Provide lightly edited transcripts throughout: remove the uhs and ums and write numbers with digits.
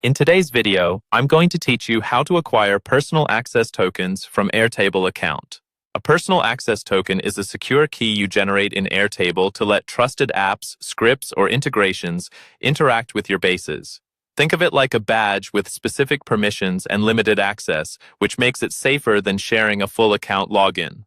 In today's video, I'm going to teach you how to acquire personal access tokens from Airtable account. A personal access token is a secure key you generate in Airtable to let trusted apps, scripts, or integrations interact with your bases. Think of it like a badge with specific permissions and limited access, which makes it safer than sharing a full account login.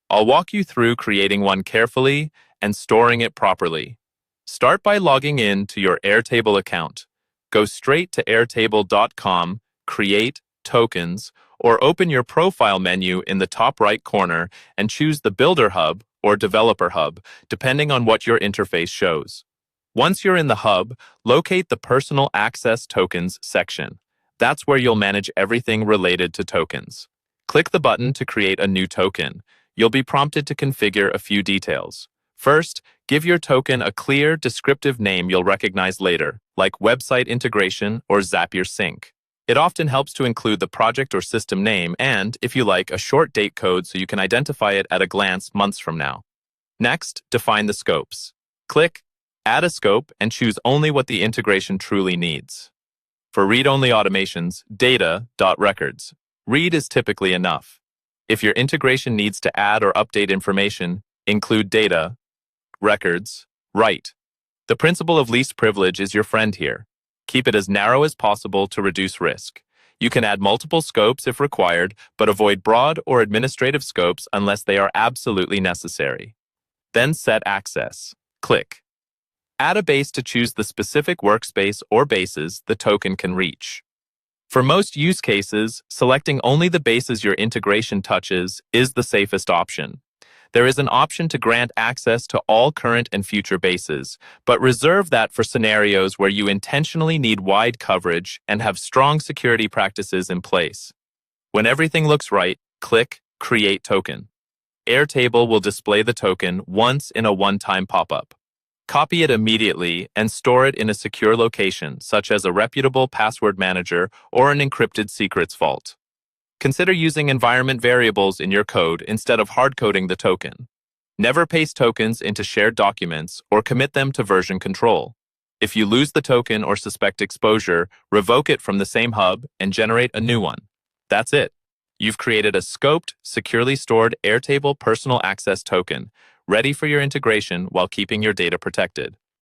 I'll walk you through creating one carefully and storing it properly. Start by logging in to your Airtable account. Go straight to airtable.com, create tokens, or open your profile menu in the top right corner and choose the Builder Hub or Developer Hub, depending on what your interface shows. Once you're in the hub, locate the Personal Access Tokens section. That's where you'll manage everything related to tokens. Click the button to create a new token. You'll be prompted to configure a few details. First, give your token a clear, descriptive name you'll recognize later, like Website Integration or Zapier Sync. It often helps to include the project or system name and, if you like, a short date code so you can identify it at a glance months from now. Next, define the scopes. Click Add a Scope and choose only what the integration truly needs. For read-only automations, data.records. Read is typically enough. If your integration needs to add or update information, include data, records, write. The principle of least privilege is your friend here. Keep it as narrow as possible to reduce risk. You can add multiple scopes if required, but avoid broad or administrative scopes unless they are absolutely necessary. Then set access. Click. Add a base to choose the specific workspace or bases the token can reach. For most use cases, selecting only the bases your integration touches is the safest option. There is an option to grant access to all current and future bases, but reserve that for scenarios where you intentionally need wide coverage and have strong security practices in place. When everything looks right, click Create Token. Airtable will display the token once in a one-time pop-up. Copy it immediately and store it in a secure location, such as a reputable password manager or an encrypted secrets vault. Consider using environment variables in your code instead of hard-coding the token. Never paste tokens into shared documents or commit them to version control. If you lose the token or suspect exposure, revoke it from the same hub and generate a new one. That's it. You've created a scoped, securely stored Airtable personal access token, ready for your integration while keeping your data protected.